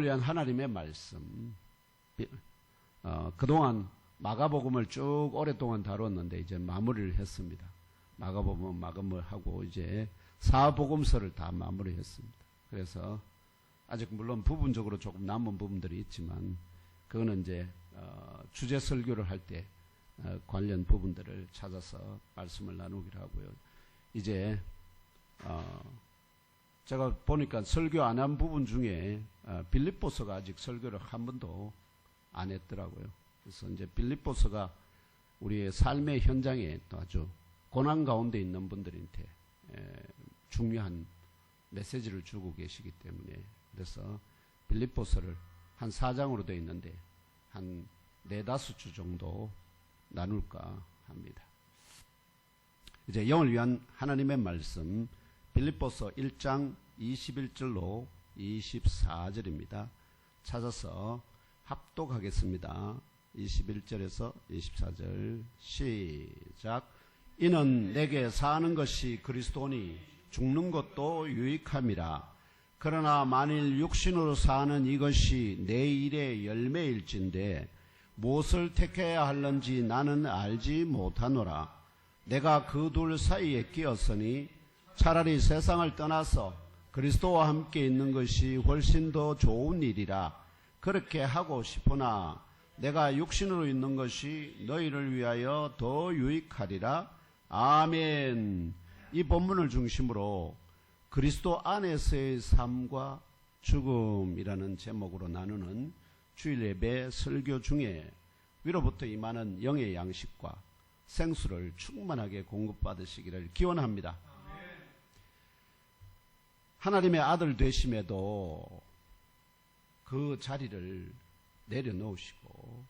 위한 하나님의 말씀. 그동안 마가복음을 쭉 오랫동안 다뤘는데 이제 마무리를 했습니다. 마가복음은 마감을 하고 이제 사복음서를 다 마무리했습니다. 그래서 아직 물론 부분적으로 조금 남은 부분들이 있지만 그거는 이제 주제 설교를 할 때 관련 부분들을 찾아서 말씀을 나누기로 하고요. 이제 제가 보니까 설교 안 한 부분 중에 빌립보서가 아직 설교를 한 번도 안 했더라고요. 그래서 이제 빌립보서가 우리의 삶의 현장에 또 아주 고난 가운데 있는 분들한테 중요한 메시지를 주고 계시기 때문에 그래서 빌립보서를 한 4장으로 되어 있는데 한 4-5주 정도 나눌까 합니다. 이제 영을 위한 하나님의 말씀 빌립보서 1장 21절로 24절입니다. 찾아서 합독하겠습니다. 21절에서 24절 시작. 이는 내게 사는 것이 그리스도니 죽는 것도 유익함이라. 그러나 만일 육신으로 사는 이것이 내 일의 열매일진데 무엇을 택해야 할는지 나는 알지 못하노라. 내가 그 둘 사이에 끼었으니 차라리 세상을 떠나서 그리스도와 함께 있는 것이 훨씬 더 좋은 일이라. 그렇게 하고 싶으나 내가 육신으로 있는 것이 너희를 위하여 더 유익하리라. 아멘. 이 본문을 중심으로 그리스도 안에서의 삶과 죽음이라는 제목으로 나누는 주일 예배 설교 중에 위로부터 임하는 영의 양식과 생수를 충만하게 공급받으시기를 기원합니다. 하나님의 아들 되심에도 그 자리를 내려놓으시고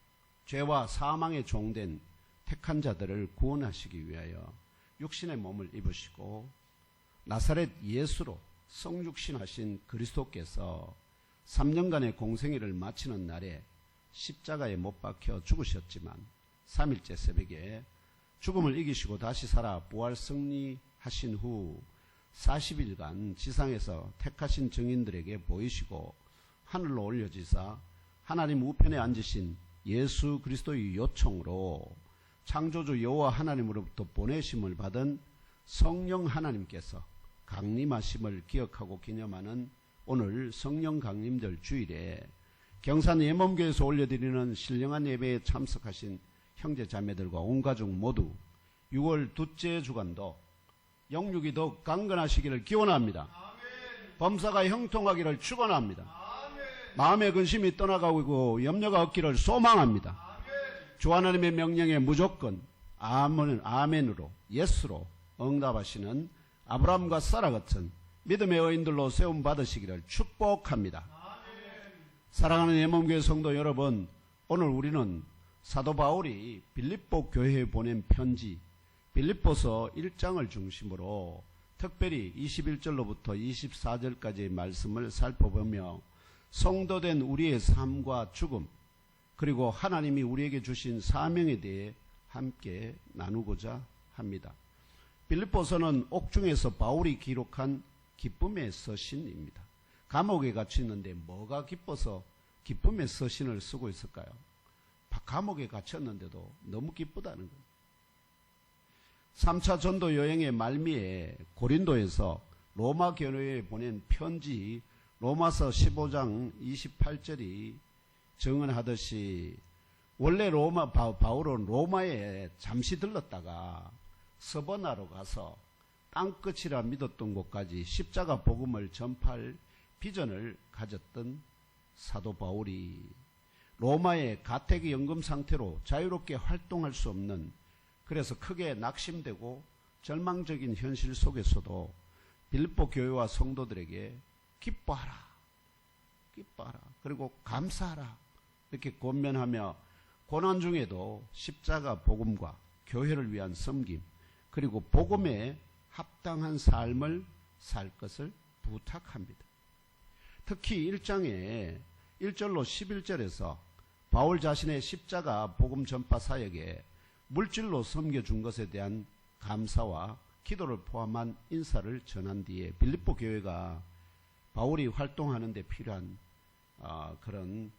죄와 사망의 종된 택한 자들을 구원하시기 위하여 육신의 몸을 입으시고 나사렛 예수로 성육신하신 그리스도께서 3년간의 공생애를 마치는 날에 십자가에 못 박혀 죽으셨지만 3일째 새벽에 죽음을 이기시고 다시 살아 부활 승리하신 후 40일간 지상에서 택하신 증인들에게 보이시고 하늘로 올려지사 하나님 우편에 앉으신 예수 그리스도의 요청으로 창조주 여호와 하나님으로부터 보내심을 받은 성령 하나님께서 강림하심을 기억하고 기념하는 오늘 성령 강림절 주일에 경산 예몸교에서 올려드리는 신령한 예배에 참석하신 형제 자매들과 온 가족 모두 6월 둘째 주간도 영육이 더욱 강건하시기를 기원합니다. 아멘. 범사가 형통하기를 축원합니다. 마음의 근심이 떠나가고 염려가 없기를 소망합니다. 아멘. 주 하나님의 명령에 무조건 아멘으로 예스로 응답하시는 아브라함과 사라 같은 믿음의 여인들로 세움 받으시기를 축복합니다. 아멘. 사랑하는 예몸교회 성도 여러분, 오늘 우리는 사도 바울이 빌립보 교회에 보낸 편지 빌립보서 1장을 중심으로 특별히 21절로부터 24절까지의 말씀을 살펴보며 성도된 우리의 삶과 죽음 그리고 하나님이 우리에게 주신 사명에 대해 함께 나누고자 합니다. 빌립보서는 옥중에서 바울이 기록한 기쁨의 서신입니다. 감옥에 갇혀 있는데 뭐가 기뻐서 기쁨의 서신을 쓰고 있을까요? 감옥에 갇혔는데도 너무 기쁘다는 거예요. 3차 전도 여행의 말미에 고린도에서 로마 교회에 보낸 편지 로마서 15장 28절이 증언하듯이 원래 바울은 로마에 잠시 들렀다가 서버나로 가서 땅끝이라 믿었던 곳까지 십자가 복음을 전파할 비전을 가졌던 사도 바울이 로마의 가택 연금 상태로 자유롭게 활동할 수 없는 그래서 크게 낙심되고 절망적인 현실 속에서도 빌립보 교회와 성도들에게 기뻐하라 그리고 감사하라 이렇게 권면하며 고난 중에도 십자가 복음과 교회를 위한 섬김 그리고 복음에 합당한 삶을 살 것을 부탁합니다. 특히 1장에 1절로 11절에서 바울 자신의 십자가 복음 전파 사역에 물질로 섬겨준 것에 대한 감사와 기도를 포함한 인사를 전한 뒤에 빌립보 교회가 바울이 활동하는 데 필요한 그런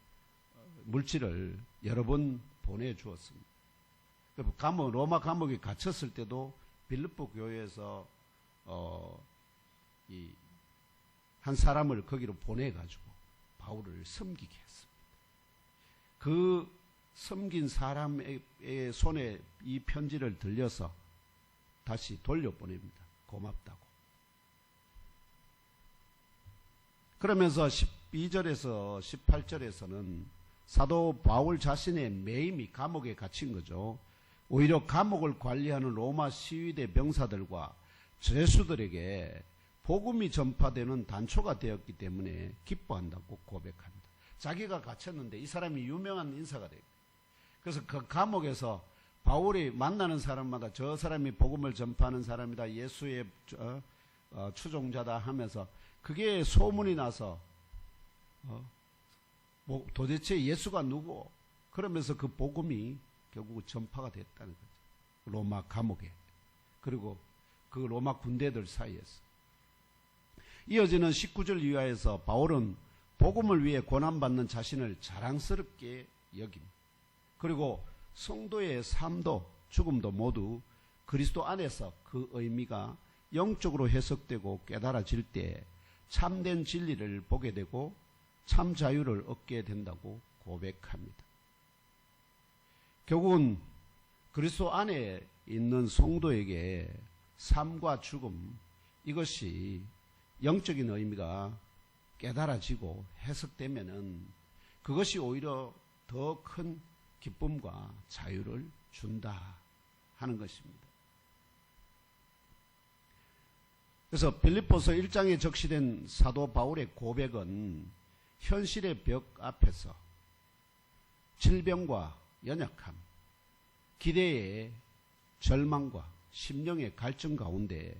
물질을 여러 번 보내주었습니다. 로마 감옥에 갇혔을 때도 빌립보 교회에서 한 사람을 거기로 보내가지고 바울을 섬기게 했습니다. 그 섬긴 사람의 손에 이 편지를 들려서 다시 돌려보냅니다. 고맙다고. 그러면서 12절에서 18절에서는 사도 바울 자신의 매임이 감옥에 갇힌 거죠. 오히려 감옥을 관리하는 로마 시위대 병사들과 죄수들에게 복음이 전파되는 단초가 되었기 때문에 기뻐한다고 고백합니다. 자기가 갇혔는데 이 사람이 유명한 인사가 되고, 그래서 그 감옥에서 바울이 만나는 사람마다 저 사람이 복음을 전파하는 사람이다, 예수의 추종자다 하면서 그게 소문이 나서 도대체 예수가 누구? 그러면서 그 복음이 결국 전파가 됐다는 거죠. 로마 감옥에. 그리고 그 로마 군대들 사이에서. 이어지는 19절 이하에서 바울은 복음을 위해 고난받는 자신을 자랑스럽게 여깁니다. 그리고 성도의 삶도 죽음도 모두 그리스도 안에서 그 의미가 영적으로 해석되고 깨달아질 때 참된 진리를 보게 되고 참 자유를 얻게 된다고 고백합니다. 결국은 그리스도 안에 있는 성도에게 삶과 죽음, 이것이 영적인 의미가 깨달아지고 해석되면은 그것이 오히려 더 큰 기쁨과 자유를 준다 하는 것입니다. 그래서 빌립보서 1장에 적시된 사도 바울의 고백은 현실의 벽 앞에서 질병과 연약함, 기대의 절망과 심령의 갈증 가운데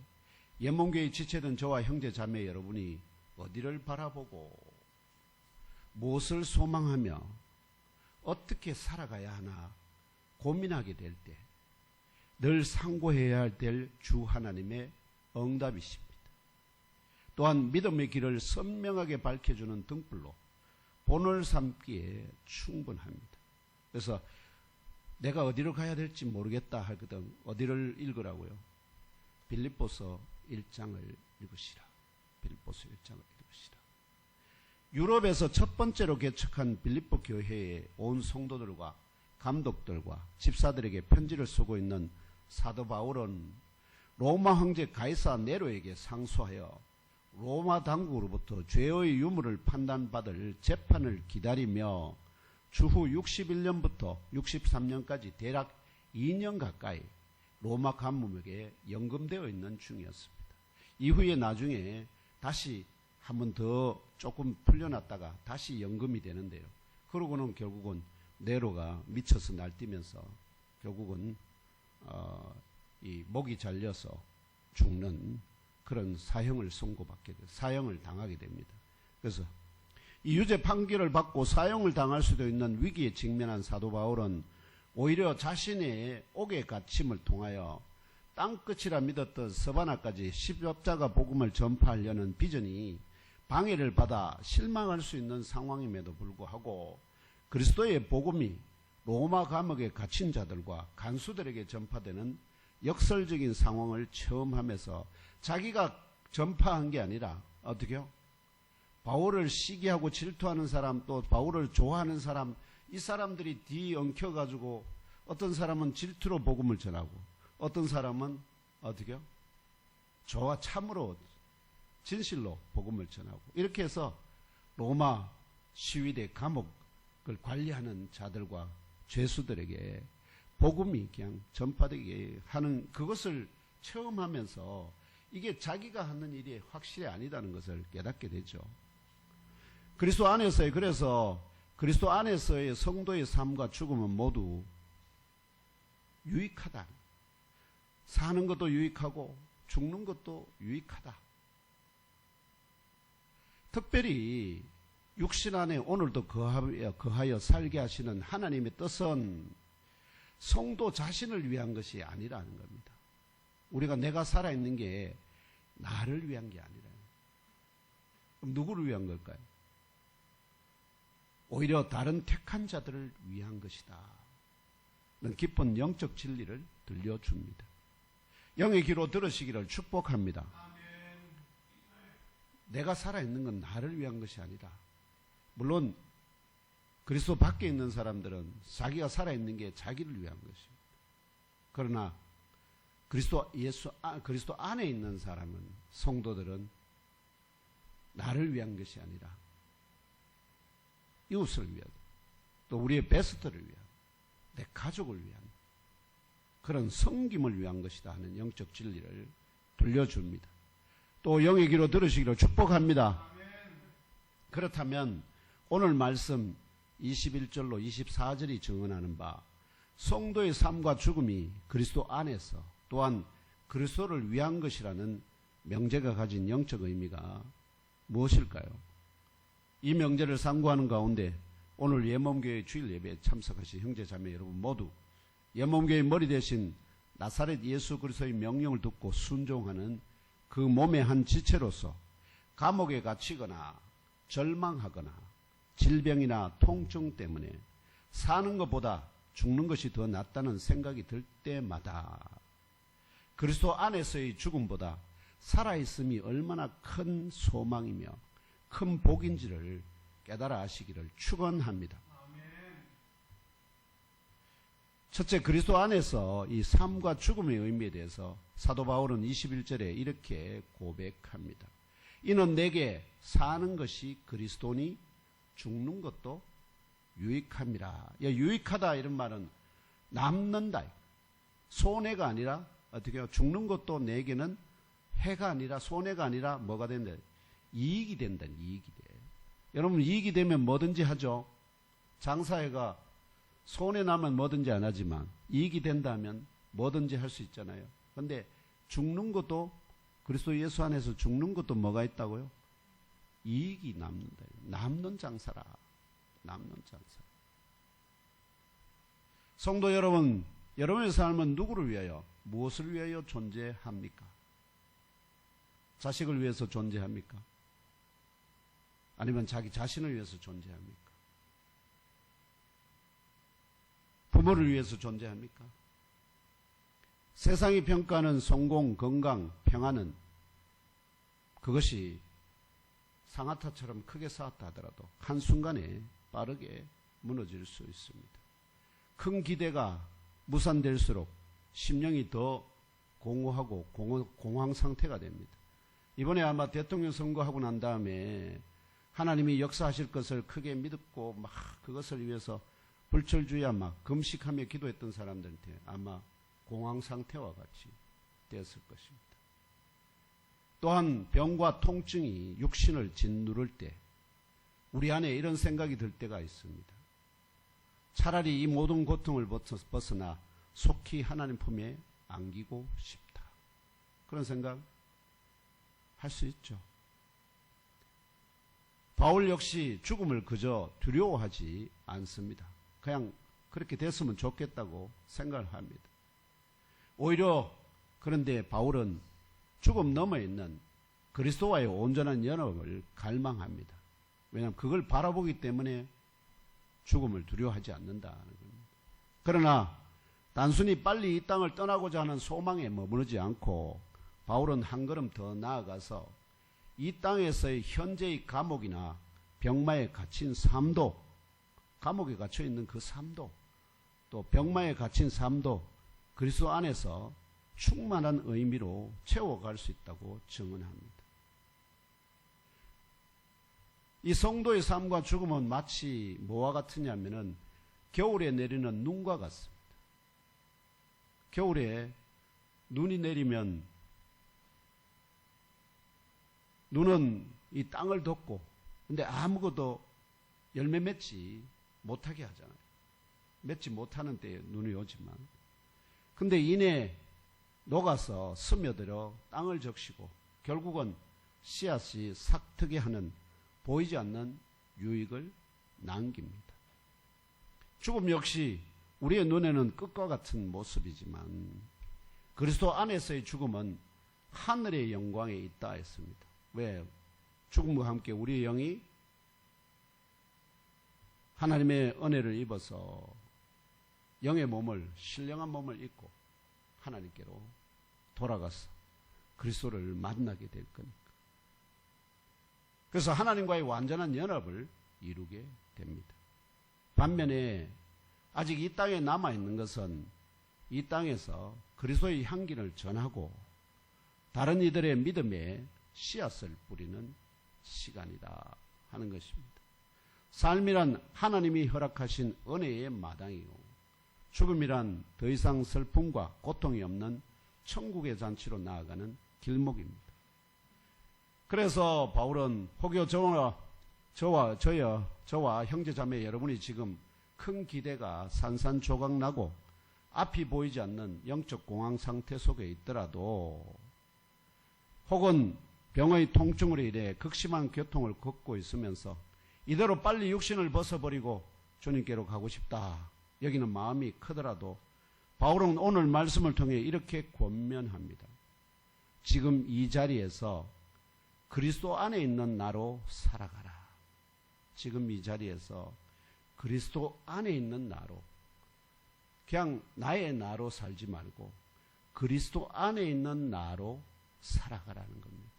연몽교에 지체된 저와 형제 자매 여러분이 어디를 바라보고 무엇을 소망하며 어떻게 살아가야 하나 고민하게 될 때 늘 상고해야 될 주 하나님의 응답이십니다. 또한 믿음의 길을 선명하게 밝혀주는 등불로 본을 삼기에 충분합니다. 그래서 내가 어디로 가야 될지 모르겠다 하거든 어디를 읽으라고요? 빌립보서 1장을 읽으시라. 빌립보서 1장을 읽으시라. 유럽에서 첫 번째로 개척한 빌립보 교회의 온 성도들과 감독들과 집사들에게 편지를 쓰고 있는 사도 바울은 로마 황제 가이사 네로에게 상소하여 로마 당국으로부터 죄의 유무를 판단받을 재판을 기다리며 주후 61년부터 63년까지 대략 2년 가까이 로마 감옥에 연금되어 있는 중이었습니다. 이후에 나중에 다시 한 번 더 조금 풀려났다가 다시 연금이 되는데요. 그러고는 결국은 네로가 미쳐서 날뛰면서 결국은 이 목이 잘려서 죽는 그런 사형을 선고받게 돼 사형을 당하게 됩니다. 그래서 이 유죄 판결을 받고 사형을 당할 수도 있는 위기에 직면한 사도 바울은 오히려 자신의 옥에 갇힘을 통하여 땅끝이라 믿었던 서바나까지 십자가 복음을 전파하려는 비전이 방해를 받아 실망할 수 있는 상황임에도 불구하고 그리스도의 복음이 로마 감옥에 갇힌 자들과 간수들에게 전파되는 역설적인 상황을 체험하면서 자기가 전파한 게 아니라 어떻게요? 바울을 시기하고 질투하는 사람, 또 바울을 좋아하는 사람, 이 사람들이 뒤엉켜가지고 어떤 사람은 질투로 복음을 전하고 어떤 사람은 어떻게요? 저와 참으로 진실로 복음을 전하고 이렇게 해서 로마 시위대 감옥을 관리하는 자들과 죄수들에게 복음이 그냥 전파되게 하는 그것을 체험하면서 이게 자기가 하는 일이 확실히 아니다는 것을 깨닫게 되죠. 그리스도 안에서의 그래서 그리스도 안에서의 성도의 삶과 죽음은 모두 유익하다. 사는 것도 유익하고 죽는 것도 유익하다. 특별히 육신 안에 오늘도 거하여 살게 하시는 하나님의 뜻은 성도 자신을 위한 것이 아니라는 겁니다. 우리가 내가 살아있는 게 나를 위한 게 아니라. 그럼 누구를 위한 걸까요? 오히려 다른 택한 자들을 위한 것이다. 는 깊은 영적 진리를 들려줍니다. 영의 귀로 들으시기를 축복합니다. 내가 살아있는 건 나를 위한 것이 아니라, 물론 그리스도 밖에 있는 사람들은 자기가 살아있는 게 자기를 위한 것입니다. 그러나 그리스도 안에 있는 사람은, 성도들은 나를 위한 것이 아니라 이웃을 위한, 또 우리의 베스트를 위한, 내 가족을 위한 그런 섬김을 위한 것이다 하는 영적 진리를 들려줍니다. 또 영의 귀로 들으시기를 축복합니다. 그렇다면 오늘 말씀 21절로 24절이 증언하는 바 성도의 삶과 죽음이 그리스도 안에서 또한 그리스도를 위한 것이라는 명제가 가진 영적 의미가 무엇일까요? 이 명제를 상고하는 가운데 오늘 예몸교회 주일 예배에 참석하신 형제자매 여러분 모두 예몸교회의 머리 대신 나사렛 예수 그리스도의 명령을 듣고 순종하는 그 몸의 한 지체로서 감옥에 갇히거나 절망하거나 질병이나 통증 때문에 사는 것보다 죽는 것이 더 낫다는 생각이 들 때마다 그리스도 안에서의 죽음보다 살아있음이 얼마나 큰 소망이며 큰 복인지를 깨달아 아시기를 축원합니다. 첫째, 그리스도 안에서 이 삶과 죽음의 의미에 대해서 사도 바울은 21절에 이렇게 고백합니다. 이는 내게 사는 것이 그리스도니 죽는 것도 유익함이라. 유익하다 이런 말은 남는다, 손해가 아니라 어떻게 해요? 죽는 것도 내게는 해가 아니라 손해가 아니라 뭐가 된다? 이익이 된다. 이익이 돼. 여러분 이익이 되면 뭐든지 하죠. 장사회가 손해 나면 뭐든지 안 하지만 이익이 된다면 뭐든지 할 수 있잖아요. 그런데 죽는 것도 그리스도 예수 안에서 죽는 것도 뭐가 있다고요? 이익이 남는다. 남는 장사라. 남는 장사. 성도 여러분, 여러분의 삶은 누구를 위하여, 무엇을 위하여 존재합니까? 자식을 위해서 존재합니까? 아니면 자기 자신을 위해서 존재합니까? 부모를 위해서 존재합니까? 세상이 평가하는 성공, 건강, 평안은 그것이 상아타처럼 크게 쌓았다 하더라도 한순간에 빠르게 무너질 수 있습니다. 큰 기대가 무산될수록 심령이 더 공허하고 공황 상태가 됩니다. 이번에 아마 대통령 선거하고 난 다음에 하나님이 역사하실 것을 크게 믿었고 막 그것을 위해서 불철주야 막 금식하며 기도했던 사람들한테 아마 공황 상태와 같이 되었을 것입니다. 또한 병과 통증이 육신을 짓누를 때 우리 안에 이런 생각이 들 때가 있습니다. 차라리 이 모든 고통을 벗어나 속히 하나님 품에 안기고 싶다. 그런 생각 할 수 있죠. 바울 역시 죽음을 그저 두려워하지 않습니다. 그냥 그렇게 됐으면 좋겠다고 생각을 합니다. 오히려 그런데 바울은 죽음 너머에 있는 그리스도와의 온전한 연합을 갈망합니다. 왜냐하면 그걸 바라보기 때문에 죽음을 두려워하지 않는다는 겁니다. 그러나 단순히 빨리 이 땅을 떠나고자 하는 소망에 머무르지 않고 바울은 한 걸음 더 나아가서 이 땅에서의 현재의 감옥이나 병마에 갇힌 삶도, 감옥에 갇혀있는 그 삶도, 또 병마에 갇힌 삶도 그리스도 안에서 충만한 의미로 채워갈 수 있다고 증언합니다. 이 성도의 삶과 죽음은 마치 뭐와 같으냐면은 겨울에 내리는 눈과 같습니다. 겨울에 눈이 내리면 눈은 이 땅을 덮고 근데 아무것도 열매 맺지 못하게 하잖아요. 맺지 못하는 때에 눈이 오지만 근데 이내 녹아서 스며들어 땅을 적시고 결국은 씨앗이 싹트게 하는 보이지 않는 유익을 남깁니다. 죽음 역시 우리의 눈에는 끝과 같은 모습이지만 그리스도 안에서의 죽음은 하늘의 영광에 있다 했습니다. 왜? 죽음과 함께 우리의 영이 하나님의 은혜를 입어서 영의 몸을, 신령한 몸을 입고 하나님께로 돌아가서 그리스도를 만나게 될 거니까. 그래서 하나님과의 완전한 연합을 이루게 됩니다. 반면에 아직 이 땅에 남아있는 것은 이 땅에서 그리스도의 향기를 전하고 다른 이들의 믿음에 씨앗을 뿌리는 시간이다 하는 것입니다. 삶이란 하나님이 허락하신 은혜의 마당이고 죽음이란 더 이상 슬픔과 고통이 없는 천국의 잔치로 나아가는 길목입니다. 그래서 바울은 혹여 저와 형제자매 여러분이 지금 큰 기대가 산산조각나고 앞이 보이지 않는 영적 공황 상태 속에 있더라도 혹은 병의 통증으로 인해 극심한 고통을 겪고 있으면서 이대로 빨리 육신을 벗어버리고 주님께로 가고 싶다 여기는 마음이 크더라도 바울은 오늘 말씀을 통해 이렇게 권면합니다. 지금 이 자리에서 그리스도 안에 있는 나로 살아가라. 지금 이 자리에서 그리스도 안에 있는 나로, 그냥 나의 나로 살지 말고 그리스도 안에 있는 나로 살아가라는 겁니다.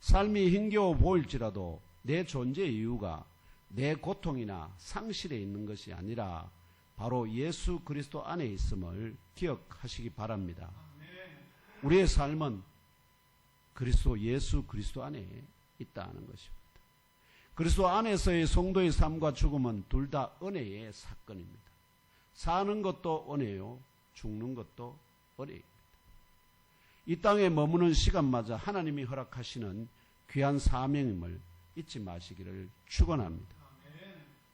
삶이 힘겨워 보일지라도 내 존재의 이유가 내 고통이나 상실에 있는 것이 아니라 바로 예수 그리스도 안에 있음을 기억하시기 바랍니다. 우리의 삶은 예수 그리스도 안에 있다는 것입니다. 그리스도 안에서의 성도의 삶과 죽음은 둘 다 은혜의 사건입니다. 사는 것도 은혜요, 죽는 것도 은혜입니다. 이 땅에 머무는 시간마저 하나님이 허락하시는 귀한 사명임을 잊지 마시기를 축원합니다.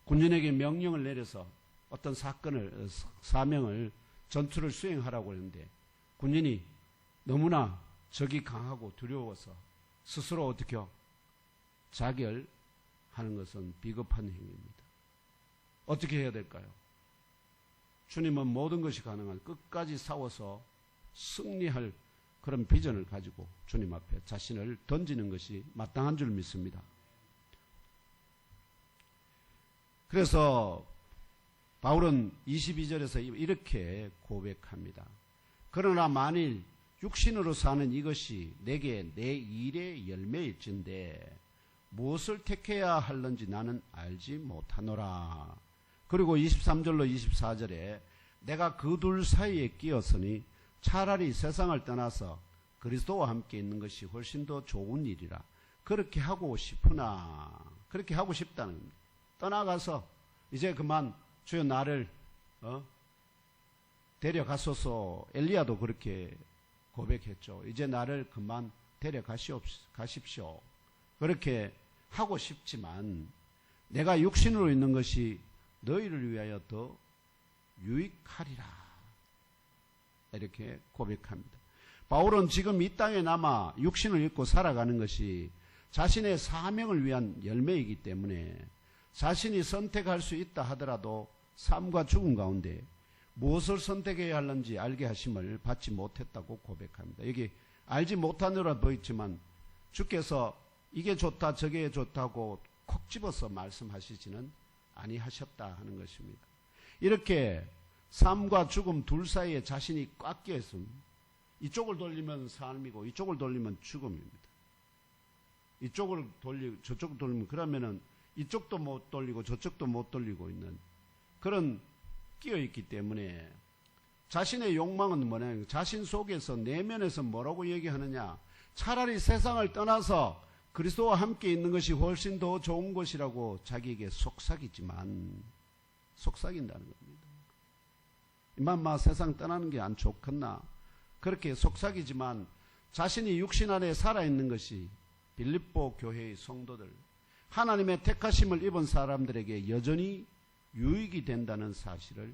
군인에게 명령을 내려서 어떤 사명을 전투를 수행하라고 했는데 군인이 너무나 적이 강하고 두려워서 스스로 어떻게 자결하는 것은 비겁한 행위입니다. 어떻게 해야 될까요? 주님은 모든 것이 가능한 끝까지 싸워서 승리할 그런 비전을 가지고 주님 앞에 자신을 던지는 것이 마땅한 줄 믿습니다. 그래서 바울은 22절에서 이렇게 고백합니다. 그러나 만일 육신으로 사는 이것이 내게 내 일의 열매일진데 무엇을 택해야 할는지 나는 알지 못하노라. 그리고 23절로 24절에 내가 그 둘 사이에 끼었으니 차라리 세상을 떠나서 그리스도와 함께 있는 것이 훨씬 더 좋은 일이라. 그렇게 하고 싶으나, 그렇게 하고 싶다는 겁니다. 떠나가서 이제 그만 주여 나를 데려가소서. 엘리야도 그렇게 고백했죠. 이제 나를 그만 데려가십시오. 그렇게 하고 싶지만 내가 육신으로 있는 것이 너희를 위하여 더 유익하리라. 이렇게 고백합니다. 바울은 지금 이 땅에 남아 육신을 입고 살아가는 것이 자신의 사명을 위한 열매이기 때문에 자신이 선택할 수 있다 하더라도 삶과 죽음 가운데 무엇을 선택해야 하는지 알게 하심을 받지 못했다고 고백합니다. 여기 알지 못하느라 보였지만 주께서 이게 좋다 저게 좋다고 콕 집어서 말씀하시지는 아니하셨다 하는 것입니다. 이렇게 삶과 죽음 둘 사이에 자신이 꽉 끼어있음. 이쪽을 돌리면 삶이고 이쪽을 돌리면 죽음입니다. 이쪽을 돌리고 저쪽을 돌리면 그러면은 이쪽도 못 돌리고 저쪽도 못 돌리고 있는 그런 끼어있기 때문에 자신의 욕망은 뭐냐? 자신 속에서 내면에서 뭐라고 얘기하느냐? 차라리 세상을 떠나서 그리스도와 함께 있는 것이 훨씬 더 좋은 것이라고 자기에게 속삭이지만 속삭인다는 겁니다. 이만마 세상 떠나는 게 안 좋겠나? 그렇게 속삭이지만 자신이 육신 안에 살아있는 것이 빌립보 교회의 성도들, 하나님의 택하심을 입은 사람들에게 여전히 유익이 된다는 사실을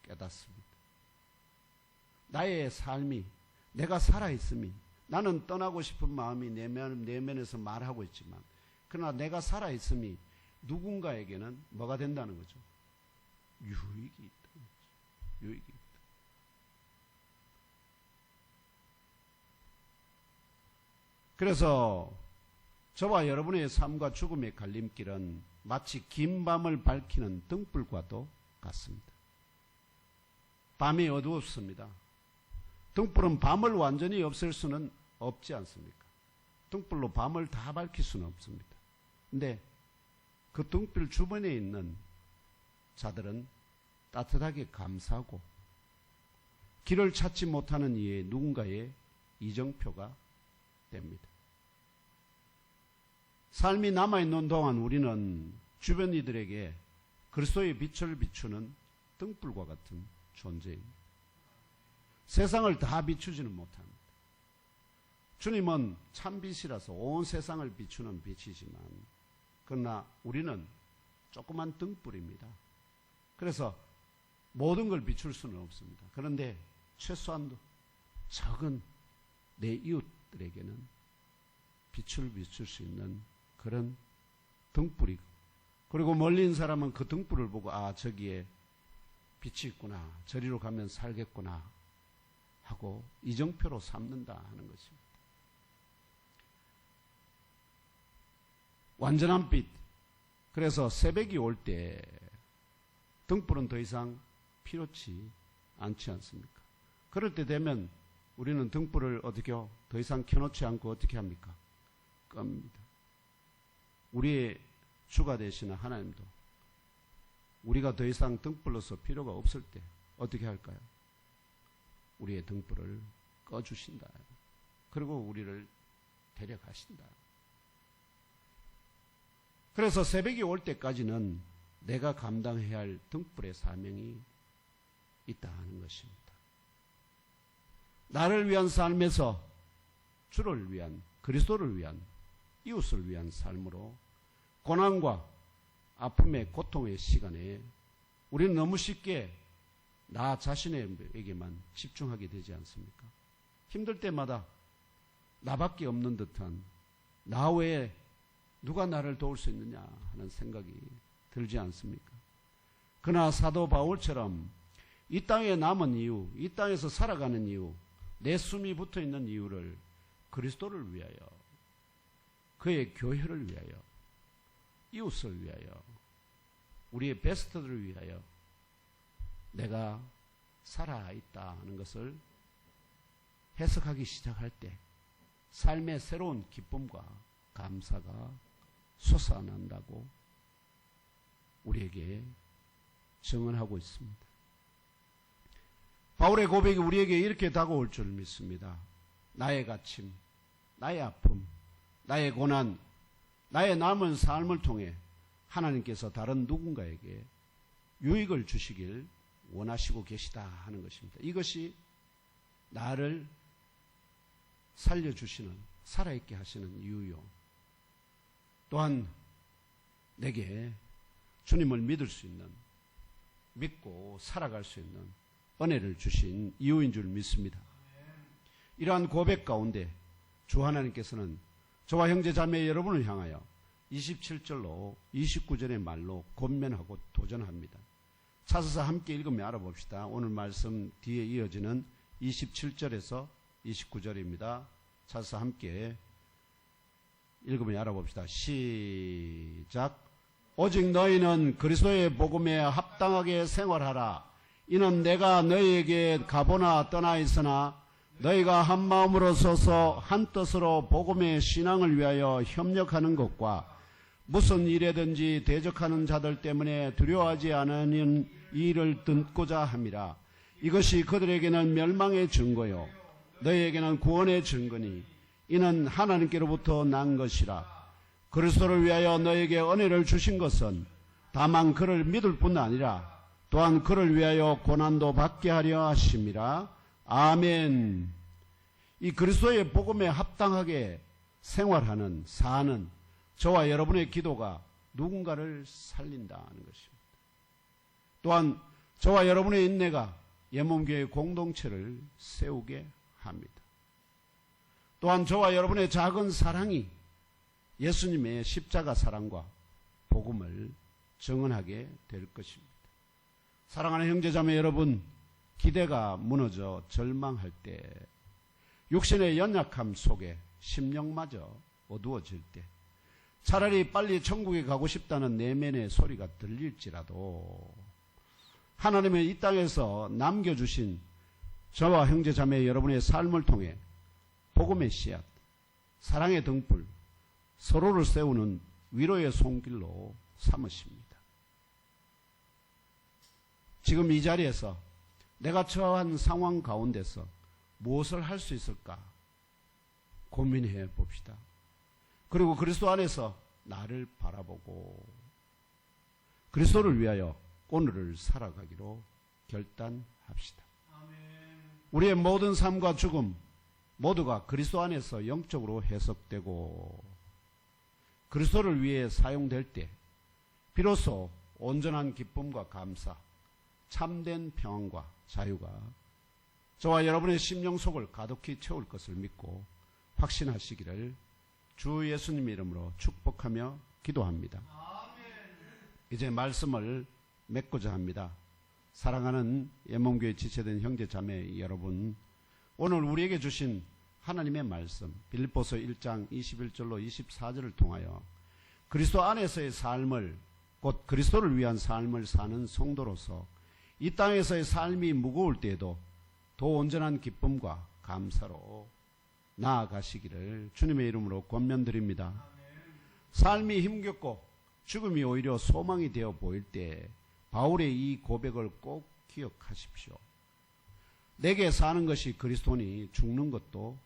깨닫습니다. 나의 삶이, 내가 살아있음이, 나는 떠나고 싶은 마음이 내면에서 말하고 있지만 그러나 내가 살아있음이 누군가에게는 뭐가 된다는 거죠? 유익이 있다는 거죠. 유익이 있다. 그래서 저와 여러분의 삶과 죽음의 갈림길은 마치 긴 밤을 밝히는 등불과도 같습니다. 밤이 어두웠습니다. 등불은 밤을 완전히 없앨 수는 없지 않습니까? 등불로 밤을 다 밝힐 수는 없습니다. 근데 그 등불 주변에 있는 자들은 따뜻하게 감싸고 길을 찾지 못하는 이에 누군가의 이정표가 됩니다. 삶이 남아있는 동안 우리는 주변 이들에게 그리스도의 빛을 비추는 등불과 같은 존재입니다. 세상을 다 비추지는 못합니다. 주님은 참빛이라서 온 세상을 비추는 빛이지만 그러나 우리는 조그만 등불입니다. 그래서 모든 걸 비출 수는 없습니다. 그런데 최소한 적은 내 이웃들에게는 빛을 비출 수 있는 그런 등불이고, 그리고 멀리 있는 사람은 그 등불을 보고 아, 저기에 빛이 있구나, 저리로 가면 살겠구나 하고 이정표로 삼는다 하는 것입니다. 완전한 빛. 그래서 새벽이 올 때 등불은 더 이상 필요치 않지 않습니까? 그럴 때 되면 우리는 등불을 어떻게요? 더 이상 켜놓지 않고 어떻게 합니까? 끕니다. 우리의 주가 되시는 하나님도 우리가 더 이상 등불로서 필요가 없을 때 어떻게 할까요? 우리의 등불을 꺼주신다. 그리고 우리를 데려가신다. 그래서 새벽이 올 때까지는 내가 감당해야 할 등불의 사명이 있다 하는 것입니다. 나를 위한 삶에서 주를 위한, 그리스도를 위한, 이웃을 위한 삶으로 고난과 아픔의 고통의 시간에 우리는 너무 쉽게 나 자신에게만 집중하게 되지 않습니까? 힘들 때마다 나밖에 없는 듯한, 나 외에 누가 나를 도울 수 있느냐 하는 생각이 들지 않습니까? 그러나 사도 바울처럼 이 땅에 남은 이유, 이 땅에서 살아가는 이유, 내 숨이 붙어 있는 이유를 그리스도를 위하여, 그의 교회를 위하여, 이웃을 위하여, 우리의 베스트들을 위하여 내가 살아있다 하는 것을 해석하기 시작할 때 삶의 새로운 기쁨과 감사가 솟아난다고 우리에게 증언하고 있습니다. 바울의 고백이 우리에게 이렇게 다가올 줄 믿습니다. 나의 갇힘, 나의 아픔, 나의 고난, 나의 남은 삶을 통해 하나님께서 다른 누군가에게 유익을 주시길 원하시고 계시다 하는 것입니다. 이것이 나를 살려주시는, 살아있게 하시는 이유요. 또한 내게 주님을 믿을 수 있는, 믿고 살아갈 수 있는 은혜를 주신 이유인 줄 믿습니다. 이러한 고백 가운데 주 하나님께서는 저와 형제 자매 여러분을 향하여 27절로 29절의 말로 권면하고 도전합니다. 찾아서 함께 읽으며 알아봅시다. 오늘 말씀 뒤에 이어지는 27절에서 29절입니다. 찾아서 함께 읽으며 알아봅시다. 시작. 오직 너희는 그리스도의 복음에 합당하게 생활하라. 이는 내가 너희에게 가보나 떠나 있으나 너희가 한 마음으로 서서 한 뜻으로 복음의 신앙을 위하여 협력하는 것과 무슨 일에든지 대적하는 자들 때문에 두려워하지 않으는 일을 듣고자 함이라. 이것이 그들에게는 멸망의 증거요 너희에게는 구원의 증거니 이는 하나님께로부터 난 것이라. 그리스도를 위하여 너에게 은혜를 주신 것은 다만 그를 믿을 뿐 아니라 또한 그를 위하여 고난도 받게 하려 하심이라. 아멘. 이 그리스도의 복음에 합당하게 생활하는, 사는 저와 여러분의 기도가 누군가를 살린다는 것입니다. 또한 저와 여러분의 인내가 예몸교회 공동체를 세우게 합니다. 또한 저와 여러분의 작은 사랑이 예수님의 십자가 사랑과 복음을 증언하게 될 것입니다. 사랑하는 형제자매 여러분, 기대가 무너져 절망할 때, 육신의 연약함 속에 심령마저 어두워질 때, 차라리 빨리 천국에 가고 싶다는 내면의 소리가 들릴지라도 하나님은 이 땅에서 남겨주신 저와 형제 자매 여러분의 삶을 통해 복음의 씨앗, 사랑의 등불, 서로를 세우는 위로의 손길로 삼으십니다. 지금 이 자리에서 내가 처한 상황 가운데서 무엇을 할 수 있을까 고민해 봅시다. 그리고 그리스도 안에서 나를 바라보고 그리스도를 위하여 오늘을 살아가기로 결단합시다. 우리의 모든 삶과 죽음 모두가 그리스도 안에서 영적으로 해석되고 그리스도를 위해 사용될 때 비로소 온전한 기쁨과 감사, 참된 평안과 자유가 저와 여러분의 심령 속을 가득히 채울 것을 믿고 확신하시기를 주 예수님의 이름으로 축복하며 기도합니다. 이제 말씀을 맺고자 합니다. 사랑하는 예몽교회 지체된 형제자매 여러분, 오늘 우리에게 주신 하나님의 말씀 빌립보서 1장 21절로 24절을 통하여 그리스도 안에서의 삶을, 곧 그리스도를 위한 삶을 사는 성도로서 이 땅에서의 삶이 무거울 때에도 더 온전한 기쁨과 감사로 나아가시기를 주님의 이름으로 권면드립니다. 삶이 힘겹고 죽음이 오히려 소망이 되어 보일 때 바울의 이 고백을 꼭 기억하십시오. 내게 사는 것이 그리스도니 죽는 것도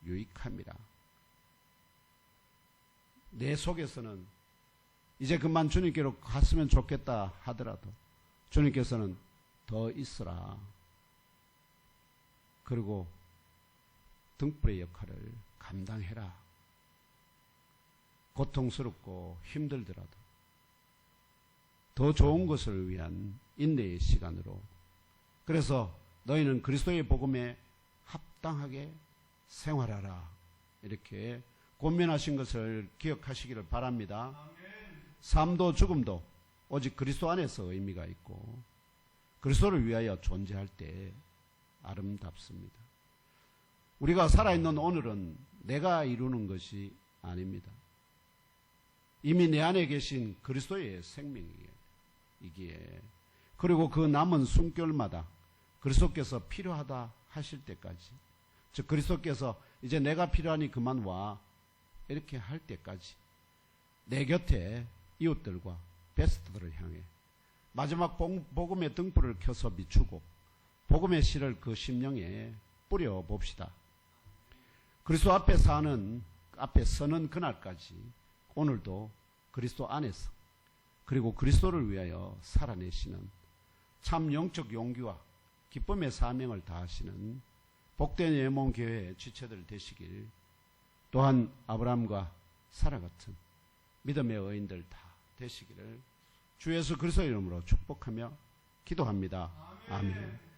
유익합니다. 내 속에서는 이제 그만 주님께로 갔으면 좋겠다 하더라도 주님께서는 더 있으라. 그리고 등불의 역할을 감당해라. 고통스럽고 힘들더라도 더 좋은 것을 위한 인내의 시간으로, 그래서 너희는 그리스도의 복음에 합당하게 생활하라. 이렇게 권면하신 것을 기억하시기를 바랍니다. 삶도 죽음도 오직 그리스도 안에서 의미가 있고 그리스도를 위하여 존재할 때 아름답습니다. 우리가 살아있는 오늘은 내가 이루는 것이 아닙니다. 이미 내 안에 계신 그리스도의 생명이기에, 그리고 그 남은 숨결마다 그리스도께서 필요하다 하실 때까지, 즉 그리스도께서 이제 내가 필요하니 그만 와 이렇게 할 때까지 내 곁에 이웃들과 베스트들을 향해 마지막 복음의 등불을 켜서 비추고 복음의 씨를 그 심령에 뿌려봅시다. 그리스도 앞에 서는 그날까지 오늘도 그리스도 안에서, 그리고 그리스도를 위하여 살아내시는 참 영적 용기와 기쁨의 사명을 다하시는 복된 예몽교회의 지체들 되시길, 또한 아브라함과 사라 같은 믿음의 의인들 다 되시기를 주 예수 그리스도의 이름으로 축복하며 기도합니다. 아멘.